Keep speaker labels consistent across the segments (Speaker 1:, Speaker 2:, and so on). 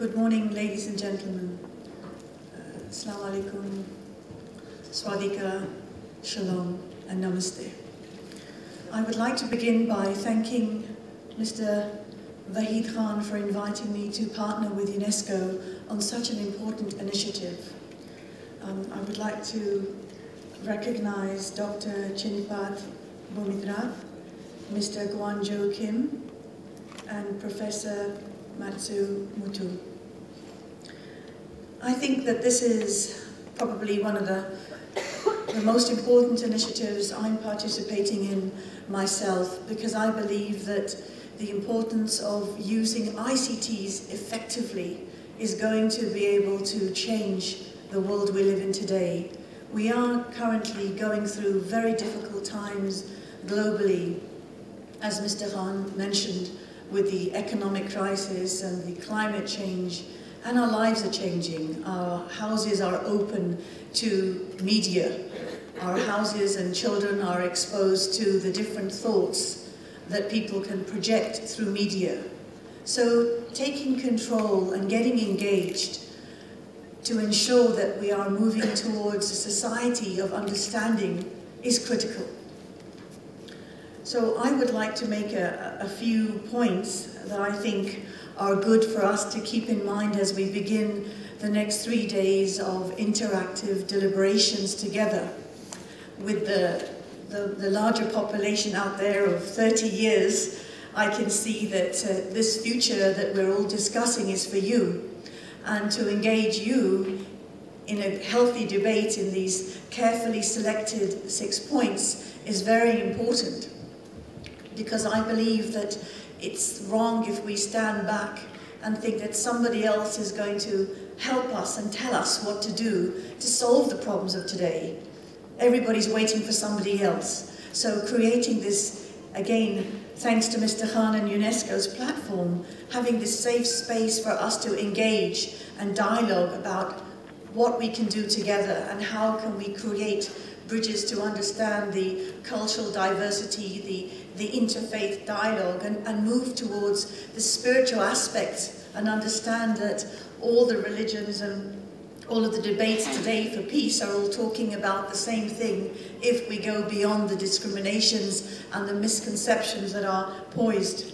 Speaker 1: Good morning, ladies and gentlemen. Assalamu alaikum, swadika, shalom, and namaste. I would like to begin by thanking Mr. Wahid Khan for inviting me to partner with UNESCO on such an important initiative. I would like to recognize Dr. Chinipat Bumidrat, Mr. Guanjo Kim, and Professor Matsu Mutu. I think that this is probably one of the most important initiatives I'm participating in myself, because I believe that the importance of using ICTs effectively is going to be able to change the world we live in today. We are currently going through very difficult times globally, as Mr. Khan mentioned, with the economic crisis and the climate change, and our lives are changing. Our houses are open to media. Our houses and children are exposed to the different thoughts that people can project through media. So taking control and getting engaged to ensure that we are moving towards a society of understanding is critical. So I would like to make a few points that I think are good for us to keep in mind as we begin the next 3 days of interactive deliberations together. With the larger population out there of 30 years, I can see that this future that we're all discussing is for you, and to engage you in a healthy debate in these carefully selected 6 points is very important. Because I believe that it's wrong if we stand back and think that somebody else is going to help us and tell us what to do to solve the problems of today. Everybody's waiting for somebody else. So creating this, again, thanks to Mr. Khan and UNESCO's platform, having this safe space for us to engage and dialogue about what we can do together and how can we create bridges to understand the cultural diversity, the interfaith dialogue, and move towards the spiritual aspects and understand that all the religions and all of the debates today for peace are all talking about the same thing if we go beyond the discriminations and the misconceptions that are poised.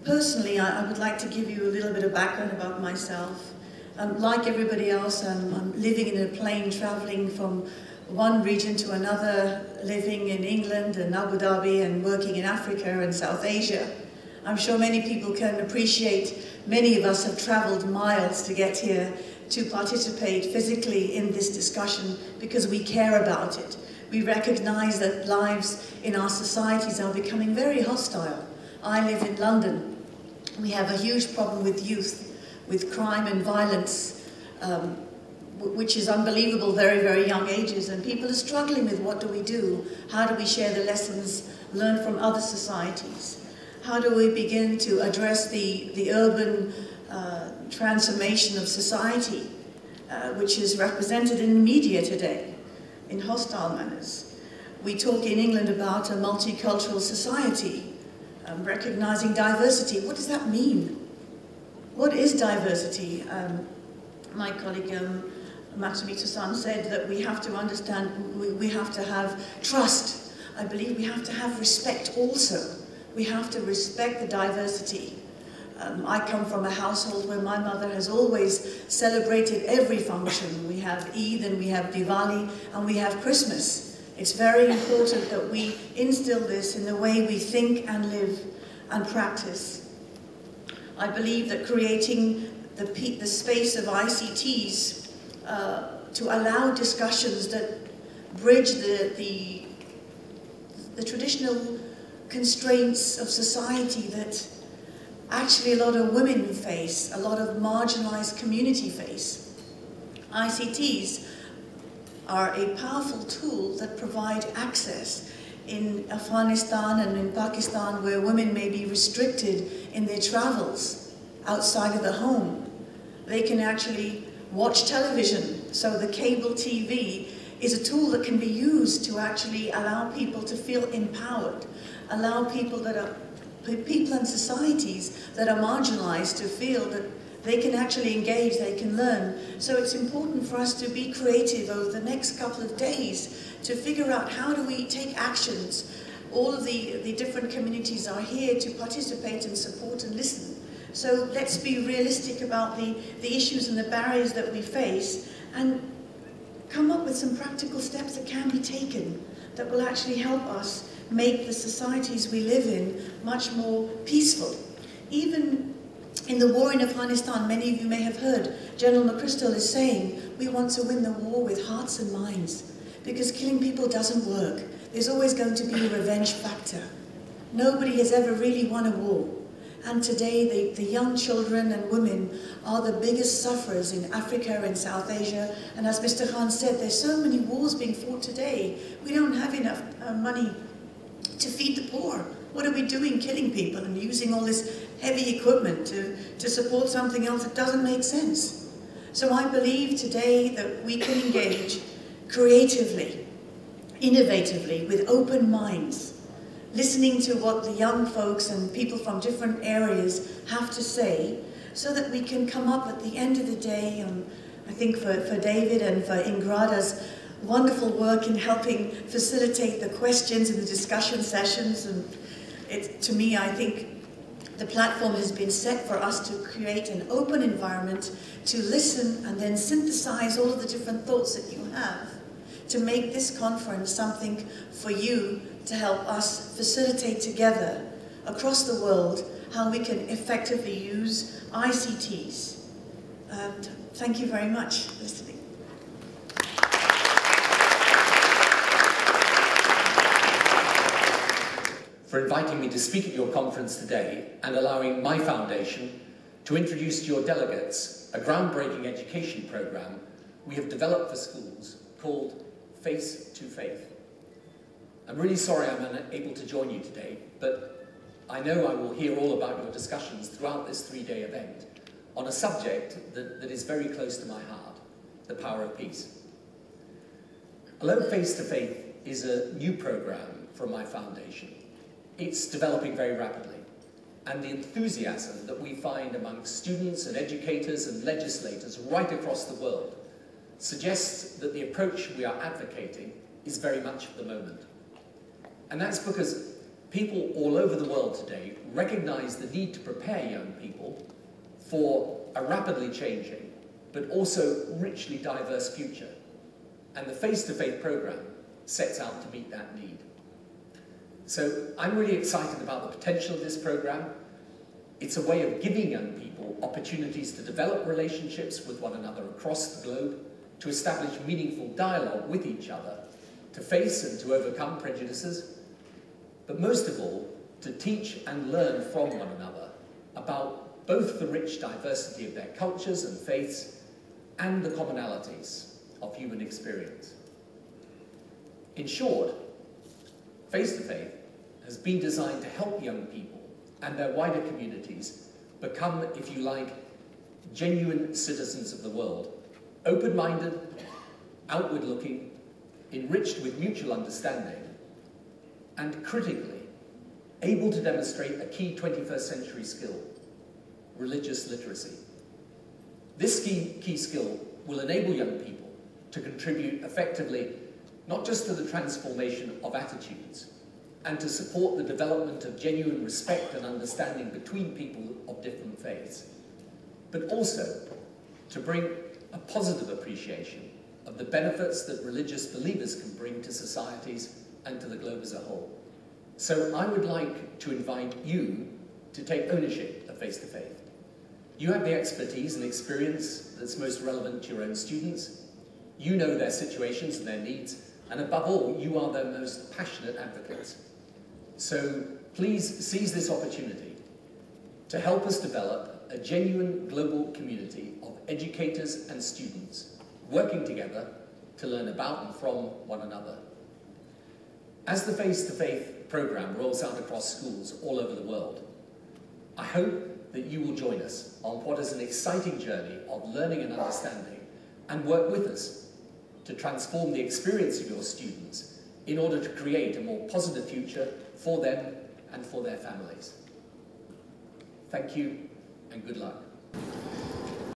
Speaker 1: Personally, I would like to give you a little bit of background about myself. Like everybody else, I'm living in a plane, traveling from one region to another, living in England and Abu Dhabi and working in Africa and South Asia. I'm sure many people can appreciate, many of us have traveled miles to get here to participate physically in this discussion because we care about it. We recognize that lives in our societies are becoming very hostile. I live in London. We have a huge problem with youth, with crime and violence, which is unbelievable, very, very young ages, and people are struggling with what do we do? How do we share the lessons learned from other societies? How do we begin to address the urban transformation of society, which is represented in media today, in hostile manners? We talk in England about a multicultural society, recognizing diversity. What does that mean? What is diversity? My colleague Matsumitsu-san said that we have to understand, we have to have trust. I believe we have to have respect also. We have to respect the diversity. I come from a household where my mother has always celebrated every function. We have Eid and we have Diwali and we have Christmas. It's very important that we instill this in the way we think and live and practice. I believe that creating the space of ICTs to allow discussions that bridge the traditional constraints of society that actually a lot of women face, a lot of marginalized community face. ICTs are a powerful tool that provide access in Afghanistan and in Pakistan, where women may be restricted in their travels outside of the home. They can actually watch television, so the cable TV is a tool that can be used to actually allow people to feel empowered, allow people and societies that are marginalized to feel that they can actually engage, they can learn. So it's important for us to be creative over the next couple of days to figure out how do we take actions. All of the different communities are here to participate and support and listen. So let's be realistic about the issues and the barriers that we face and come up with some practical steps that can be taken that will actually help us make the societies we live in much more peaceful. Even in the war in Afghanistan, many of you may have heard General McChrystal is saying, we want to win the war with hearts and minds, because killing people doesn't work. There's always going to be a revenge factor. Nobody has ever really won a war. And today, the young children and women are the biggest sufferers in Africa and South Asia. And as Mr. Khan said, there's so many wars being fought today. We don't have enough money to feed the poor. What are we doing killing people and using all this heavy equipment to support something else that doesn't make sense? So I believe today that we can engage creatively, innovatively, with open minds, listening to what the young folks and people from different areas have to say, so that we can come up at the end of the day, I think for David and for Ingrada's wonderful work in helping facilitate the questions and the discussion sessions. And to me, I think the platform has been set for us to create an open environment to listen and then synthesize all of the different thoughts that you have to make this conference something for you to help us facilitate together across the world how we can effectively use ICTs. And thank you very much for listening.
Speaker 2: For inviting me to speak at your conference today and allowing my foundation to introduce to your delegates a groundbreaking education program we have developed for schools called Face to Faith. I'm really sorry I'm unable to join you today, but I know I will hear all about your discussions throughout this three-day event on a subject that is very close to my heart, the power of peace. Although Face to Faith is a new program from my foundation, it's developing very rapidly, and the enthusiasm that we find among students and educators and legislators right across the world suggests that the approach we are advocating is very much of the moment. And that's because people all over the world today recognize the need to prepare young people for a rapidly changing, but also richly diverse future. And the Face-to-Faith program sets out to meet that need. So I'm really excited about the potential of this program. It's a way of giving young people opportunities to develop relationships with one another across the globe, to establish meaningful dialogue with each other, to face and to overcome prejudices, but most of all, to teach and learn from one another about both the rich diversity of their cultures and faiths and the commonalities of human experience. In short, Face-to-Faith has been designed to help young people and their wider communities become, if you like, genuine citizens of the world, open-minded, outward-looking, enriched with mutual understanding, and critically, able to demonstrate a key 21st century skill, religious literacy. This key skill will enable young people to contribute effectively not just to the transformation of attitudes, and to support the development of genuine respect and understanding between people of different faiths, but also to bring a positive appreciation of the benefits that religious believers can bring to societies and to the globe as a whole. So I would like to invite you to take ownership of Face-to-Faith. You have the expertise and experience that's most relevant to your own students. You know their situations and their needs, and above all, you are their most passionate advocates. So please seize this opportunity to help us develop a genuine global community of educators and students working together to learn about and from one another. As the Face-to-Faith program rolls out across schools all over the world, I hope that you will join us on what is an exciting journey of learning and understanding, and work with us to transform the experience of your students in order to create a more positive future for them and for their families. Thank you and good luck.